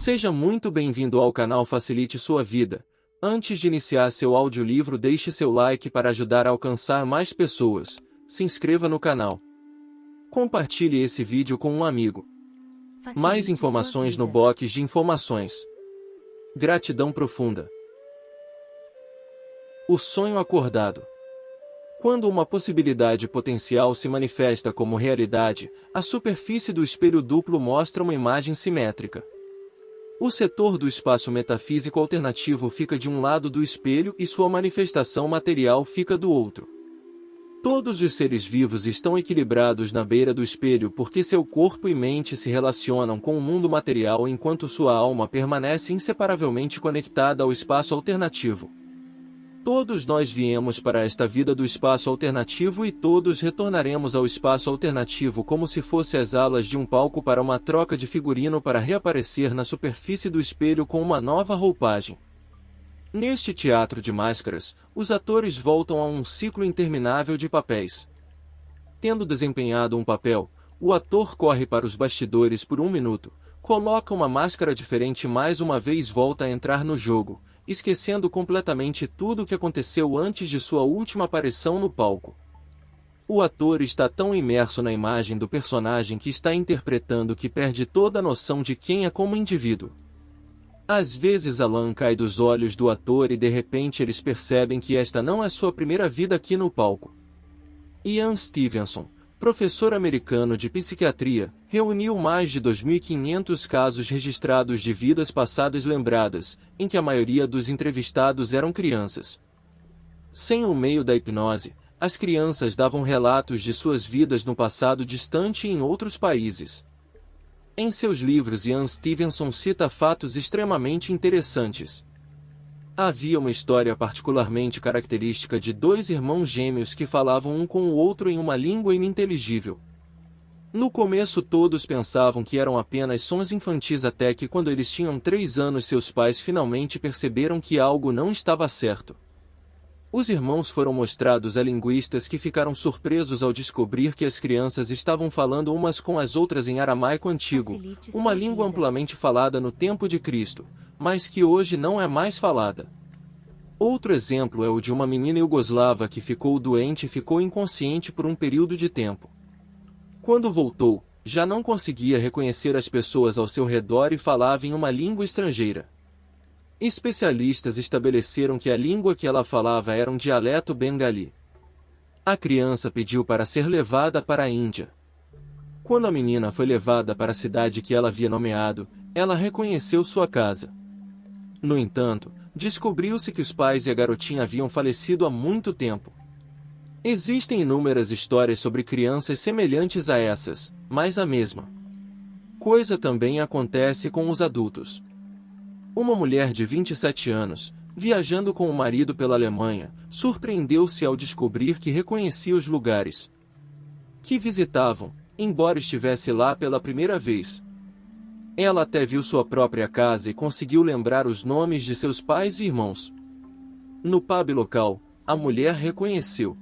Seja muito bem-vindo ao canal Facilite Sua Vida. Antes de iniciar seu audiolivro, deixe seu like para ajudar a alcançar mais pessoas. Se inscreva no canal. Compartilhe esse vídeo com um amigo. Mais informações no box de informações. Gratidão profunda. O sonho acordado. Quando uma possibilidade potencial se manifesta como realidade, a superfície do espelho duplo mostra uma imagem simétrica. O setor do espaço metafísico alternativo fica de um lado do espelho e sua manifestação material fica do outro. Todos os seres vivos estão equilibrados na beira do espelho porque seu corpo e mente se relacionam com o mundo material enquanto sua alma permanece inseparavelmente conectada ao espaço alternativo. Todos nós viemos para esta vida do espaço alternativo e todos retornaremos ao espaço alternativo como se fosse as alas de um palco para uma troca de figurino para reaparecer na superfície do espelho com uma nova roupagem. Neste teatro de máscaras, os atores voltam a um ciclo interminável de papéis. Tendo desempenhado um papel, o ator corre para os bastidores por 1 minuto, coloca uma máscara diferente e mais uma vez volta a entrar no jogo, esquecendo completamente tudo o que aconteceu antes de sua última aparição no palco. O ator está tão imerso na imagem do personagem que está interpretando que perde toda a noção de quem é como indivíduo. Às vezes a lã cai dos olhos do ator e de repente eles percebem que esta não é sua primeira vida aqui no palco. Ian Stevenson, professor americano de psiquiatria, reuniu mais de 2.500 casos registrados de vidas passadas lembradas, em que a maioria dos entrevistados eram crianças. Sem o meio da hipnose, as crianças davam relatos de suas vidas no passado distante e em outros países. Em seus livros, Ian Stevenson cita fatos extremamente interessantes. Havia uma história particularmente característica de 2 irmãos gêmeos que falavam um com o outro em uma língua ininteligível. No começo todos pensavam que eram apenas sons infantis até que quando eles tinham 3 anos seus pais finalmente perceberam que algo não estava certo. Os irmãos foram mostrados a linguistas que ficaram surpresos ao descobrir que as crianças estavam falando umas com as outras em aramaico antigo, uma língua amplamente falada no tempo de Cristo, mas que hoje não é mais falada. Outro exemplo é o de uma menina iugoslava que ficou doente e ficou inconsciente por um período de tempo. Quando voltou, já não conseguia reconhecer as pessoas ao seu redor e falava em uma língua estrangeira. Especialistas estabeleceram que a língua que ela falava era um dialeto bengali. A criança pediu para ser levada para a Índia. Quando a menina foi levada para a cidade que ela havia nomeado, ela reconheceu sua casa. No entanto, descobriu-se que os pais e a garotinha haviam falecido há muito tempo. Existem inúmeras histórias sobre crianças semelhantes a essas, mas a mesma coisa também acontece com os adultos. Uma mulher de 27 anos, viajando com o marido pela Alemanha, surpreendeu-se ao descobrir que reconhecia os lugares que visitavam, embora estivesse lá pela primeira vez. Ela até viu sua própria casa e conseguiu lembrar os nomes de seus pais e irmãos. No pub local, a mulher reconheceu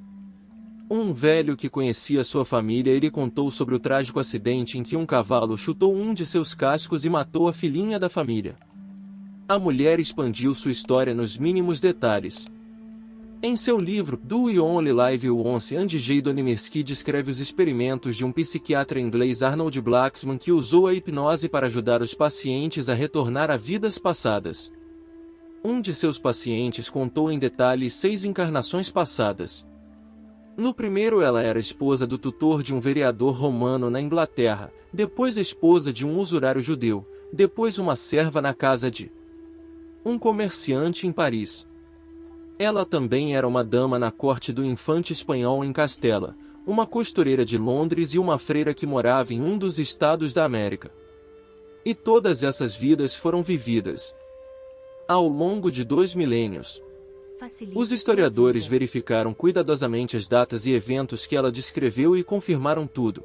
um velho que conhecia sua família e lhe contou sobre o trágico acidente em que um cavalo chutou um de seus cascos e matou a filhinha da família. A mulher expandiu sua história nos mínimos detalhes. Em seu livro Do You Only Live Once, Andy J. Donimersky descreve os experimentos de um psiquiatra inglês, Arnold Blacksman, que usou a hipnose para ajudar os pacientes a retornar a vidas passadas. Um de seus pacientes contou em detalhes 6 encarnações passadas. No primeiro ela era esposa do tutor de um vereador romano na Inglaterra, depois esposa de um usurário judeu, depois uma serva na casa de um comerciante em Paris. Ela também era uma dama na corte do infante espanhol em Castela, uma costureira de Londres e uma freira que morava em um dos estados da América. E todas essas vidas foram vividas ao longo de 2 milênios. Os historiadores verificaram cuidadosamente as datas e eventos que ela descreveu e confirmaram tudo.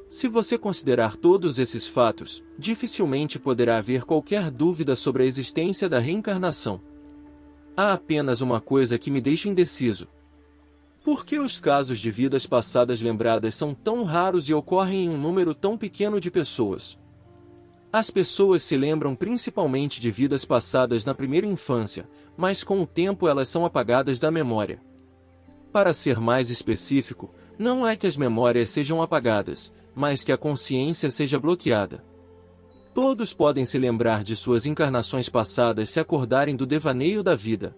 Se você considerar todos esses fatos, dificilmente poderá haver qualquer dúvida sobre a existência da reencarnação. Há apenas uma coisa que me deixa indeciso. Por que os casos de vidas passadas lembradas são tão raros e ocorrem em um número tão pequeno de pessoas? As pessoas se lembram principalmente de vidas passadas na primeira infância, mas com o tempo elas são apagadas da memória. Para ser mais específico, não é que as memórias sejam apagadas, mas que a consciência seja bloqueada. Todos podem se lembrar de suas encarnações passadas se acordarem do devaneio da vida.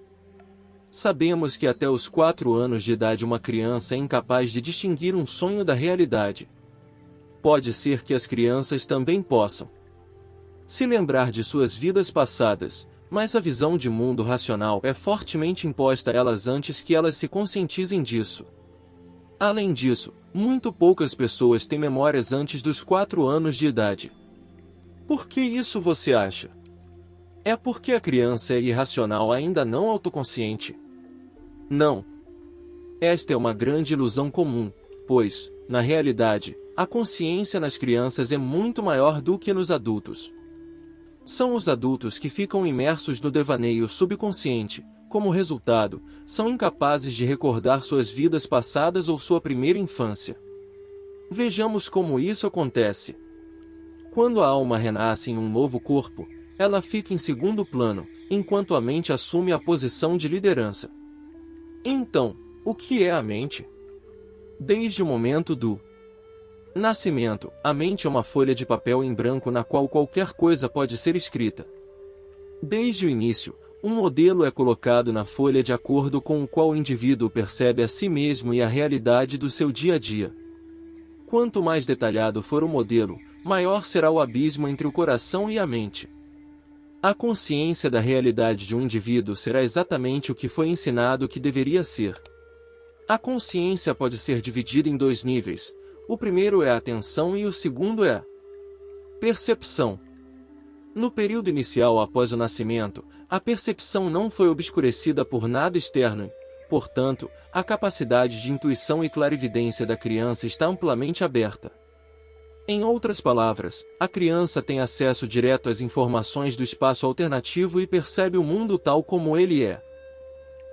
Sabemos que até os 4 anos de idade uma criança é incapaz de distinguir um sonho da realidade. Pode ser que as crianças também possam se lembrar de suas vidas passadas, mas a visão de mundo racional é fortemente imposta a elas antes que elas se conscientizem disso. Além disso, muito poucas pessoas têm memórias antes dos 4 anos de idade. Por que isso você acha? É porque a criança é irracional, ainda não autoconsciente? Não. Esta é uma grande ilusão comum, pois, na realidade, a consciência nas crianças é muito maior do que nos adultos. São os adultos que ficam imersos no devaneio subconsciente, como resultado, são incapazes de recordar suas vidas passadas ou sua primeira infância. Vejamos como isso acontece. Quando a alma renasce em um novo corpo, ela fica em segundo plano, enquanto a mente assume a posição de liderança. Então, o que é a mente? Desde o momento do nascimento, a mente é uma folha de papel em branco na qual qualquer coisa pode ser escrita. Desde o início, um modelo é colocado na folha de acordo com o qual o indivíduo percebe a si mesmo e a realidade do seu dia a dia. Quanto mais detalhado for o modelo, maior será o abismo entre o coração e a mente. A consciência da realidade de um indivíduo será exatamente o que foi ensinado que deveria ser. A consciência pode ser dividida em 2 níveis. O primeiro é a atenção e o segundo é a percepção. No período inicial após o nascimento, a percepção não foi obscurecida por nada externo, portanto, a capacidade de intuição e clarividência da criança está amplamente aberta. Em outras palavras, a criança tem acesso direto às informações do espaço alternativo e percebe o mundo tal como ele é.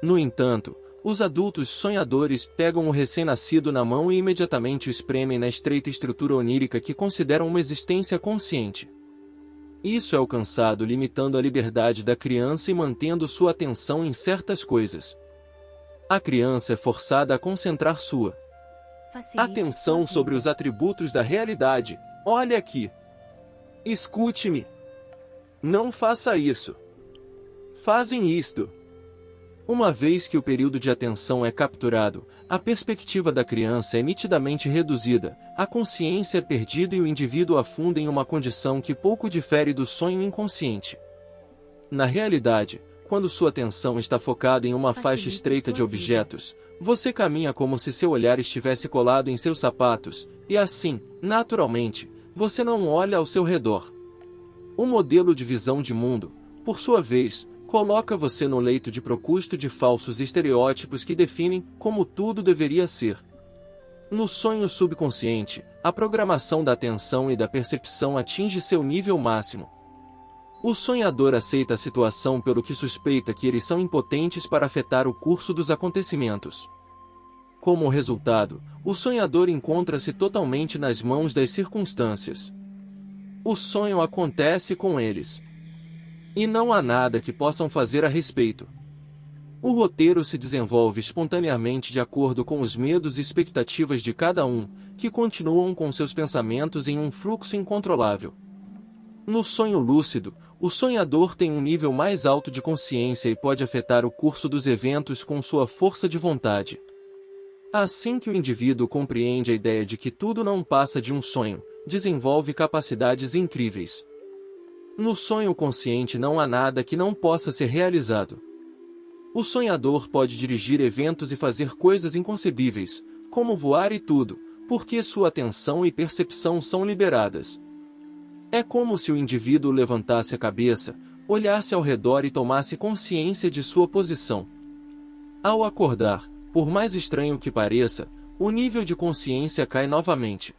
No entanto, os adultos sonhadores pegam o recém-nascido na mão e imediatamente o espremem na estreita estrutura onírica que consideram uma existência consciente. Isso é alcançado limitando a liberdade da criança e mantendo sua atenção em certas coisas. A criança é forçada a concentrar sua atenção sobre os atributos da realidade. Olha aqui. Escute-me. Não faça isso. Fazem isto. Uma vez que o período de atenção é capturado, a perspectiva da criança é nitidamente reduzida, a consciência é perdida e o indivíduo afunda em uma condição que pouco difere do sonho inconsciente. Na realidade, quando sua atenção está focada em uma faixa estreita de objetos, você caminha como se seu olhar estivesse colado em seus sapatos, e assim, naturalmente, você não olha ao seu redor. O modelo de visão de mundo, por sua vez, coloca você no leito de Procusto de falsos estereótipos que definem como tudo deveria ser. No sonho subconsciente, a programação da atenção e da percepção atinge seu nível máximo. O sonhador aceita a situação pelo que suspeita que eles são impotentes para afetar o curso dos acontecimentos. Como resultado, o sonhador encontra-se totalmente nas mãos das circunstâncias. O sonho acontece com eles. E não há nada que possam fazer a respeito. O roteiro se desenvolve espontaneamente de acordo com os medos e expectativas de cada um, que continuam com seus pensamentos em um fluxo incontrolável. No sonho lúcido, o sonhador tem um nível mais alto de consciência e pode afetar o curso dos eventos com sua força de vontade. Assim que o indivíduo compreende a ideia de que tudo não passa de um sonho, desenvolve capacidades incríveis. No sonho consciente não há nada que não possa ser realizado. O sonhador pode dirigir eventos e fazer coisas inconcebíveis, como voar e tudo, porque sua atenção e percepção são liberadas. É como se o indivíduo levantasse a cabeça, olhasse ao redor e tomasse consciência de sua posição. Ao acordar, por mais estranho que pareça, o nível de consciência cai novamente.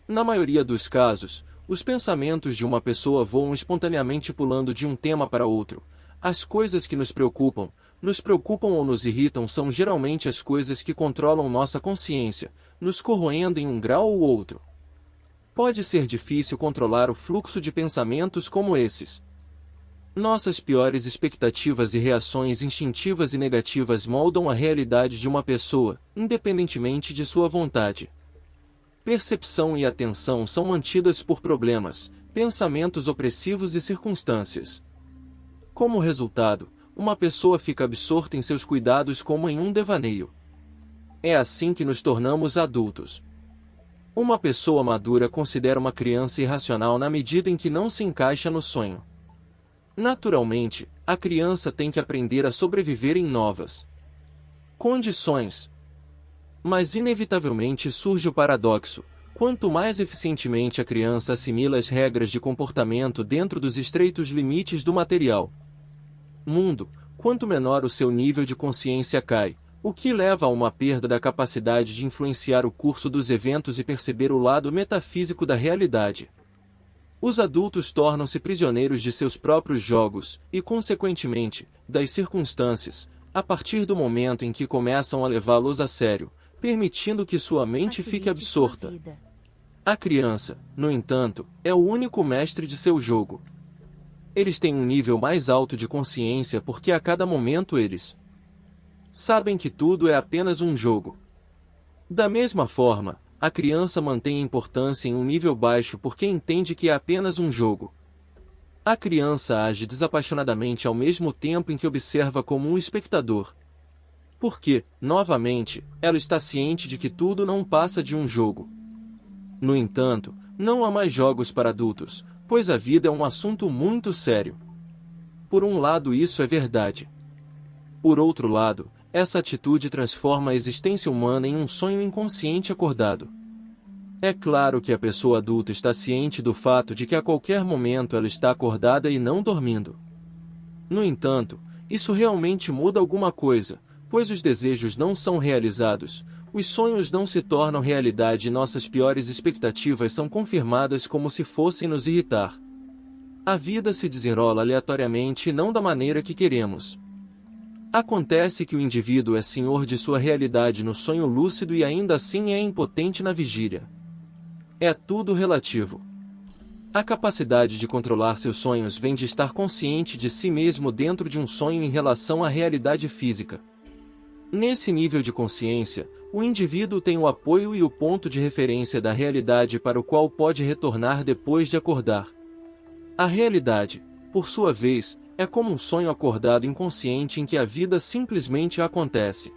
Na maioria dos casos, os pensamentos de uma pessoa voam espontaneamente pulando de um tema para outro. As coisas que nos preocupam ou nos irritam são geralmente as coisas que controlam nossa consciência, nos corroendo em um grau ou outro. Pode ser difícil controlar o fluxo de pensamentos como esses. Nossas piores expectativas e reações instintivas e negativas moldam a realidade de uma pessoa, independentemente de sua vontade. Percepção e atenção são mantidas por problemas, pensamentos opressivos e circunstâncias. Como resultado, uma pessoa fica absorta em seus cuidados como em um devaneio. É assim que nos tornamos adultos. Uma pessoa madura considera uma criança irracional na medida em que não se encaixa no sonho. Naturalmente, a criança tem que aprender a sobreviver em novas condições. Mas inevitavelmente surge o paradoxo: quanto mais eficientemente a criança assimila as regras de comportamento dentro dos estreitos limites do material mundo, quanto menor o seu nível de consciência cai, o que leva a uma perda da capacidade de influenciar o curso dos eventos e perceber o lado metafísico da realidade. Os adultos tornam-se prisioneiros de seus próprios jogos e, consequentemente, das circunstâncias, a partir do momento em que começam a levá-los a sério, permitindo que sua mente fique absorta. A criança, no entanto, é o único mestre de seu jogo. Eles têm um nível mais alto de consciência porque a cada momento eles sabem que tudo é apenas um jogo. Da mesma forma, a criança mantém importância em um nível baixo porque entende que é apenas um jogo. A criança age desapaixonadamente ao mesmo tempo em que observa como um espectador. Porque, novamente, ela está ciente de que tudo não passa de um jogo. No entanto, não há mais jogos para adultos, pois a vida é um assunto muito sério. Por um lado, isso é verdade. Por outro lado, essa atitude transforma a existência humana em um sonho inconsciente acordado. É claro que a pessoa adulta está ciente do fato de que a qualquer momento ela está acordada e não dormindo. No entanto, isso realmente muda alguma coisa, pois os desejos não são realizados, os sonhos não se tornam realidade e nossas piores expectativas são confirmadas como se fossem nos irritar. A vida se desenrola aleatoriamente e não da maneira que queremos. Acontece que o indivíduo é senhor de sua realidade no sonho lúcido e ainda assim é impotente na vigília. É tudo relativo. A capacidade de controlar seus sonhos vem de estar consciente de si mesmo dentro de um sonho em relação à realidade física. Nesse nível de consciência, o indivíduo tem o apoio e o ponto de referência da realidade para o qual pode retornar depois de acordar. A realidade, por sua vez, é como um sonho acordado inconsciente em que a vida simplesmente acontece.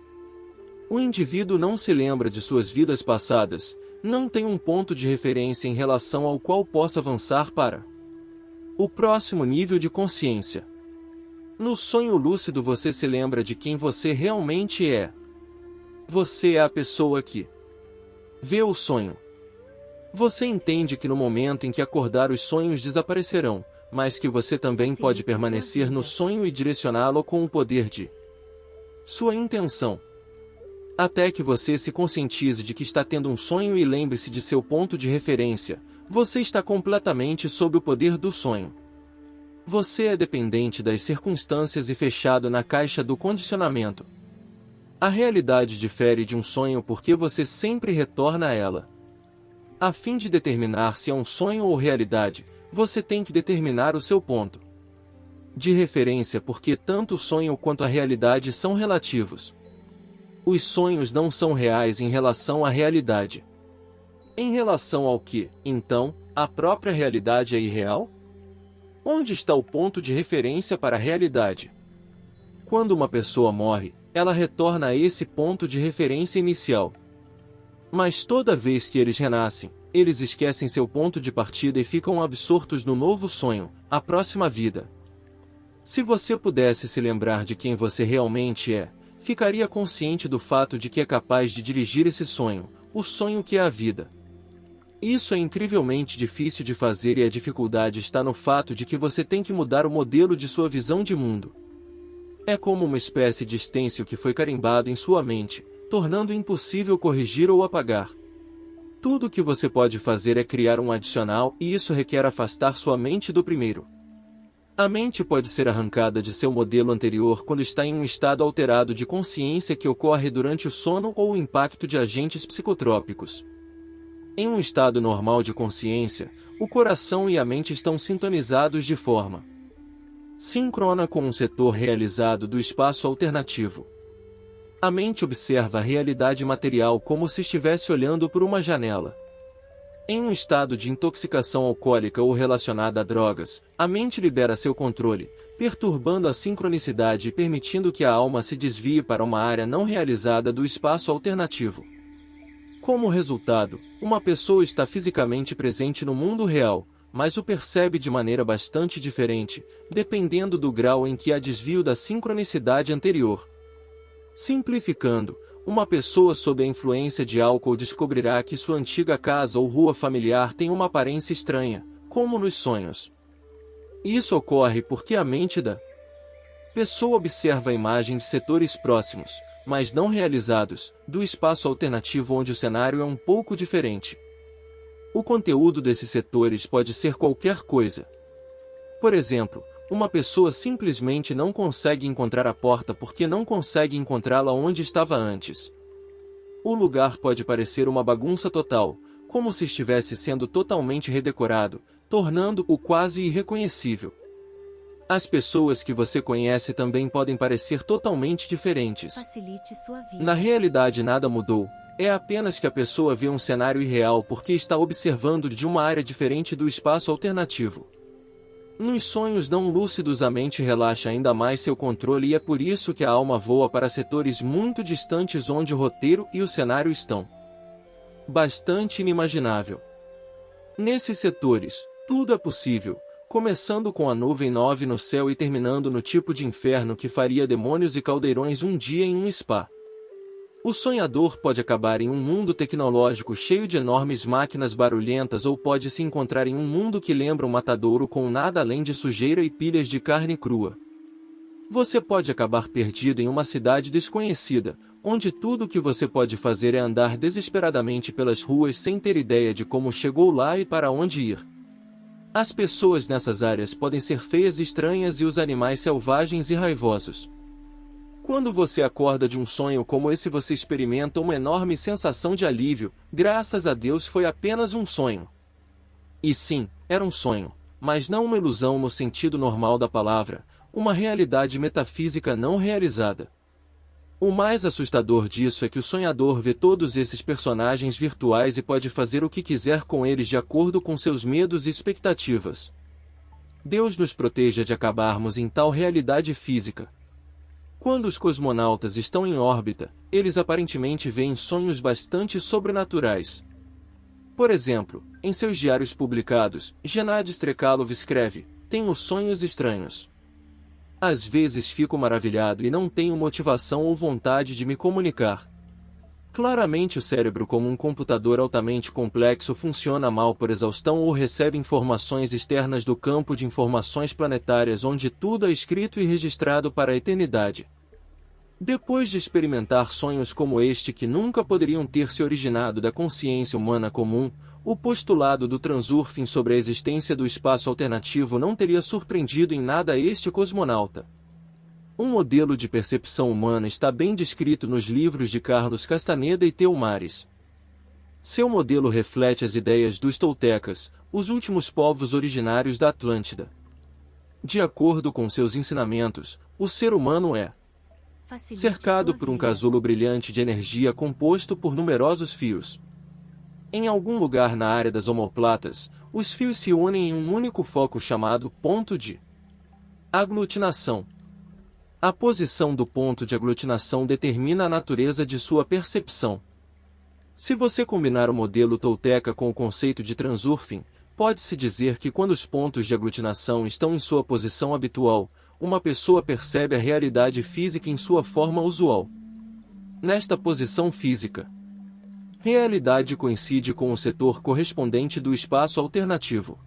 O indivíduo não se lembra de suas vidas passadas, não tem um ponto de referência em relação ao qual possa avançar para o próximo nível de consciência. No sonho lúcido você se lembra de quem você realmente é. Você é a pessoa que vê o sonho. Você entende que no momento em que acordar os sonhos desaparecerão, mas que você também pode permanecer no sonho e direcioná-lo com o poder de sua intenção. Até que você se conscientize de que está tendo um sonho e lembre-se de seu ponto de referência, você está completamente sob o poder do sonho. Você é dependente das circunstâncias e fechado na caixa do condicionamento. A realidade difere de um sonho porque você sempre retorna a ela. A fim de determinar se é um sonho ou realidade, você tem que determinar o seu ponto de referência porque tanto o sonho quanto a realidade são relativos. Os sonhos não são reais em relação à realidade. Em relação ao que, então, a própria realidade é irreal? Onde está o ponto de referência para a realidade? Quando uma pessoa morre, ela retorna a esse ponto de referência inicial. Mas toda vez que eles renascem, eles esquecem seu ponto de partida e ficam absortos no novo sonho, a próxima vida. Se você pudesse se lembrar de quem você realmente é, ficaria consciente do fato de que é capaz de dirigir esse sonho, o sonho que é a vida. Isso é incrivelmente difícil de fazer e a dificuldade está no fato de que você tem que mudar o modelo de sua visão de mundo. É como uma espécie de estêncil que foi carimbado em sua mente, tornando impossível corrigir ou apagar. Tudo o que você pode fazer é criar um adicional e isso requer afastar sua mente do primeiro. A mente pode ser arrancada de seu modelo anterior quando está em um estado alterado de consciência que ocorre durante o sono ou o impacto de agentes psicotrópicos. Em um estado normal de consciência, o coração e a mente estão sintonizados de forma síncrona com um setor realizado do espaço alternativo. A mente observa a realidade material como se estivesse olhando por uma janela. Em um estado de intoxicação alcoólica ou relacionada a drogas, a mente libera seu controle, perturbando a sincronicidade e permitindo que a alma se desvie para uma área não realizada do espaço alternativo. Como resultado, uma pessoa está fisicamente presente no mundo real, mas o percebe de maneira bastante diferente, dependendo do grau em que há desvio da sincronicidade anterior. Simplificando, uma pessoa sob a influência de álcool descobrirá que sua antiga casa ou rua familiar tem uma aparência estranha, como nos sonhos. Isso ocorre porque a mente da pessoa observa a imagem de setores próximos, mas não realizados, do espaço alternativo onde o cenário é um pouco diferente. O conteúdo desses setores pode ser qualquer coisa. Por exemplo, uma pessoa simplesmente não consegue encontrar a porta porque não consegue encontrá-la onde estava antes. O lugar pode parecer uma bagunça total, como se estivesse sendo totalmente redecorado, tornando-o quase irreconhecível. As pessoas que você conhece também podem parecer totalmente diferentes. Facilite sua vida. Na realidade nada mudou, é apenas que a pessoa vê um cenário irreal porque está observando de uma área diferente do espaço alternativo. Nos sonhos não lúcidos a mente relaxa ainda mais seu controle e é por isso que a alma voa para setores muito distantes onde o roteiro e o cenário estão bastante inimaginável. Nesses setores, tudo é possível, começando com a nuvem 9 no céu e terminando no tipo de inferno que faria demônios e caldeirões um dia em um spa. O sonhador pode acabar em um mundo tecnológico cheio de enormes máquinas barulhentas ou pode se encontrar em um mundo que lembra um matadouro com nada além de sujeira e pilhas de carne crua. Você pode acabar perdido em uma cidade desconhecida, onde tudo o que você pode fazer é andar desesperadamente pelas ruas sem ter ideia de como chegou lá e para onde ir. As pessoas nessas áreas podem ser feias e estranhas e os animais selvagens e raivosos. Quando você acorda de um sonho como esse, você experimenta uma enorme sensação de alívio. Graças a Deus foi apenas um sonho. E sim, era um sonho, mas não uma ilusão no sentido normal da palavra, uma realidade metafísica não realizada. O mais assustador disso é que o sonhador vê todos esses personagens virtuais e pode fazer o que quiser com eles de acordo com seus medos e expectativas. Deus nos proteja de acabarmos em tal realidade física. Quando os cosmonautas estão em órbita, eles aparentemente veem sonhos bastante sobrenaturais. Por exemplo, em seus diários publicados, Gennady Strekalov escreve: "Tenho sonhos estranhos. Às vezes fico maravilhado e não tenho motivação ou vontade de me comunicar." Claramente o cérebro, como um computador altamente complexo, funciona mal por exaustão ou recebe informações externas do campo de informações planetárias onde tudo é escrito e registrado para a eternidade. Depois de experimentar sonhos como este que nunca poderiam ter se originado da consciência humana comum, o postulado do Transurfing sobre a existência do espaço alternativo não teria surpreendido em nada este cosmonauta. Um modelo de percepção humana está bem descrito nos livros de Carlos Castaneda e Theo Mares. Seu modelo reflete as ideias dos toltecas, os últimos povos originários da Atlântida. De acordo com seus ensinamentos, o ser humano é cercado por um casulo brilhante de energia composto por numerosos fios. Em algum lugar na área das omoplatas, os fios se unem em um único foco chamado ponto de aglutinação. A posição do ponto de aglutinação determina a natureza de sua percepção. Se você combinar o modelo tolteca com o conceito de Transurfing, pode-se dizer que quando os pontos de aglutinação estão em sua posição habitual, uma pessoa percebe a realidade física em sua forma usual. Nesta posição física, realidade coincide com o setor correspondente do espaço alternativo.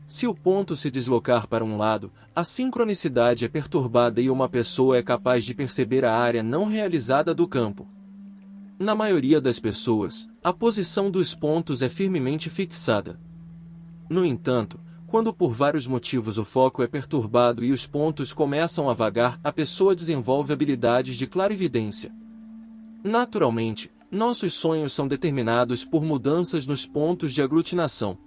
Se o ponto se deslocar para um lado, a sincronicidade é perturbada e uma pessoa é capaz de perceber a área não realizada do campo. Na maioria das pessoas, a posição dos pontos é firmemente fixada. No entanto, quando por vários motivos o foco é perturbado e os pontos começam a vagar, a pessoa desenvolve habilidades de clarividência. Naturalmente, Nossos sonhos são determinados por mudanças nos pontos de aglutinação.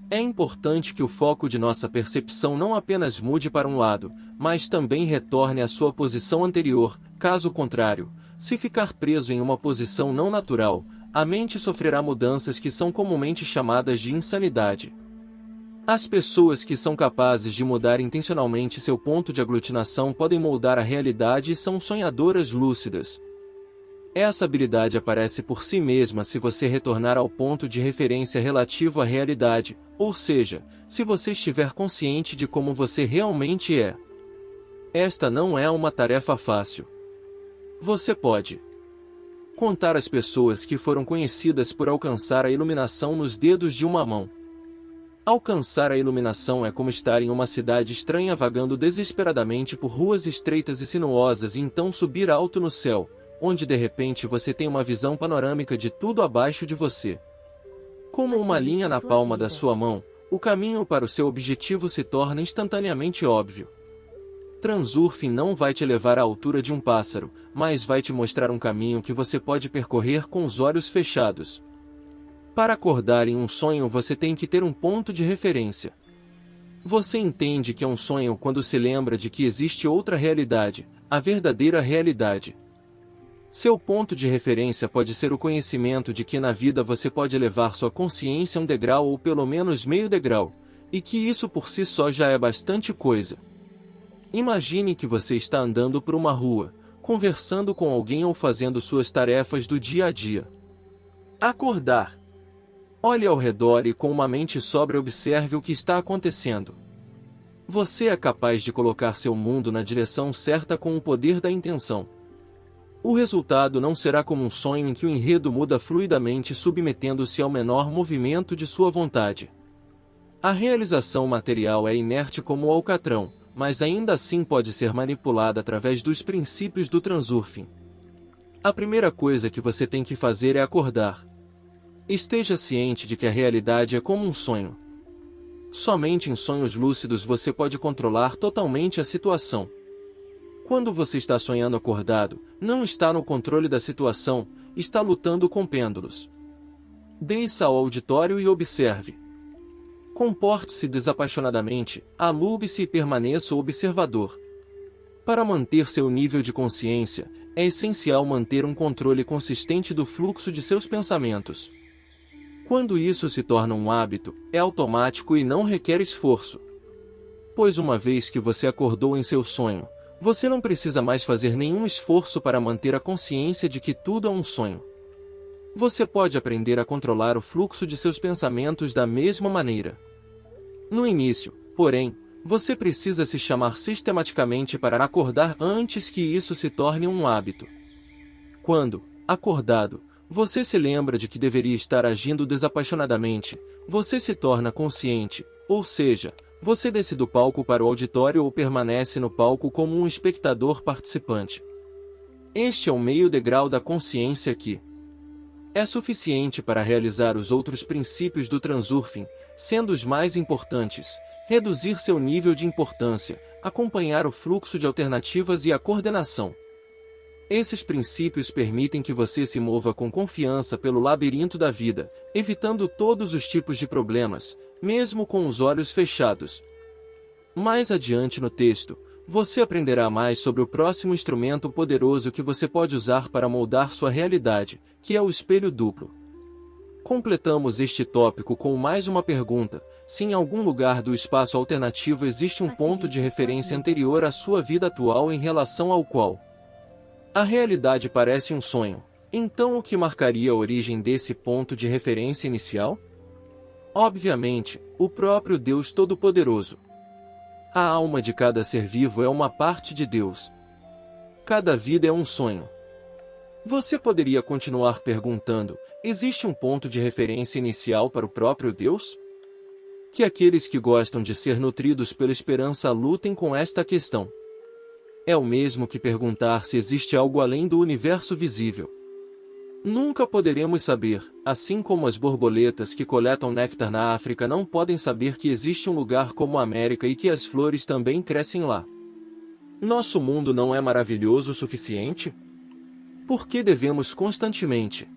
É importante que o foco de nossa percepção não apenas mude para um lado, mas também retorne à sua posição anterior. Caso contrário, se ficar preso em uma posição não natural, a mente sofrerá mudanças que são comumente chamadas de insanidade. As pessoas que são capazes de mudar intencionalmente seu ponto de aglutinação podem moldar a realidade e são sonhadoras lúcidas. Essa habilidade aparece por si mesma se você retornar ao ponto de referência relativo à realidade, ou seja, se você estiver consciente de como você realmente é. Esta não é uma tarefa fácil. Você pode contar as pessoas que foram conhecidas por alcançar a iluminação nos dedos de uma mão. Alcançar a iluminação é como estar em uma cidade estranha vagando desesperadamente por ruas estreitas e sinuosas e então subir alto no céu, onde de repente você tem uma visão panorâmica de tudo abaixo de você. Como uma linha na palma da sua mão, o caminho para o seu objetivo se torna instantaneamente óbvio. Transurfing não vai te levar à altura de um pássaro, mas vai te mostrar um caminho que você pode percorrer com os olhos fechados. Para acordar em um sonho você tem que ter um ponto de referência. Você entende que é um sonho quando se lembra de que existe outra realidade, a verdadeira realidade. Seu ponto de referência pode ser o conhecimento de que na vida você pode elevar sua consciência um degrau ou pelo menos meio degrau, e que isso por si só já é bastante coisa. Imagine que você está andando por uma rua, conversando com alguém ou fazendo suas tarefas do dia a dia. Acordar. Olhe ao redor e com uma mente sóbria observe o que está acontecendo. Você é capaz de colocar seu mundo na direção certa com o poder da intenção. O resultado não será como um sonho em que o enredo muda fluidamente submetendo-se ao menor movimento de sua vontade. A realização material é inerte como o alcatrão, mas ainda assim pode ser manipulada através dos princípios do transurfing. A primeira coisa que você tem que fazer é acordar. Esteja ciente de que a realidade é como um sonho. Somente em sonhos lúcidos você pode controlar totalmente a situação. Quando você está sonhando acordado, não está no controle da situação, está lutando com pêndulos. Desça ao auditório e observe. Comporte-se desapaixonadamente, alube-se e permaneça o observador. Para manter seu nível de consciência, é essencial manter um controle consistente do fluxo de seus pensamentos. Quando isso se torna um hábito, é automático e não requer esforço. Pois uma vez que você acordou em seu sonho, você não precisa mais fazer nenhum esforço para manter a consciência de que tudo é um sonho. Você pode aprender a controlar o fluxo de seus pensamentos da mesma maneira. No início, porém, você precisa se chamar sistematicamente para acordar antes que isso se torne um hábito. Quando, acordado, você se lembra de que deveria estar agindo desapaixonadamente, você se torna consciente, ou seja, você desce do palco para o auditório ou permanece no palco como um espectador participante. Este é o meio degrau da consciência que é suficiente para realizar os outros princípios do transurfing, sendo os mais importantes: reduzir seu nível de importância, acompanhar o fluxo de alternativas e a coordenação. Esses princípios permitem que você se mova com confiança pelo labirinto da vida, evitando todos os tipos de problemas, mesmo com os olhos fechados. Mais adiante no texto, você aprenderá mais sobre o próximo instrumento poderoso que você pode usar para moldar sua realidade, que é o espelho duplo. Completamos este tópico com mais uma pergunta: se em algum lugar do espaço alternativo existe um ponto de referência anterior à sua vida atual em relação ao qual a realidade parece um sonho, então o que marcaria a origem desse ponto de referência inicial? Obviamente, o próprio Deus Todo-Poderoso. A alma de cada ser vivo é uma parte de Deus. Cada vida é um sonho. Você poderia continuar perguntando: existe um ponto de referência inicial para o próprio Deus? Que aqueles que gostam de ser nutridos pela esperança lutem com esta questão. É o mesmo que perguntar se existe algo além do universo visível. Nunca poderemos saber, assim como as borboletas que coletam néctar na África não podem saber que existe um lugar como a América e que as flores também crescem lá. Nosso mundo não é maravilhoso o suficiente? Por que devemos constantemente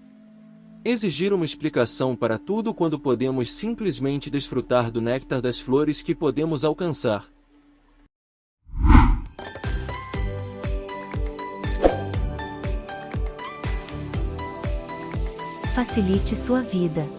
exigir uma explicação para tudo quando podemos simplesmente desfrutar do néctar das flores que podemos alcançar? Facilite sua vida.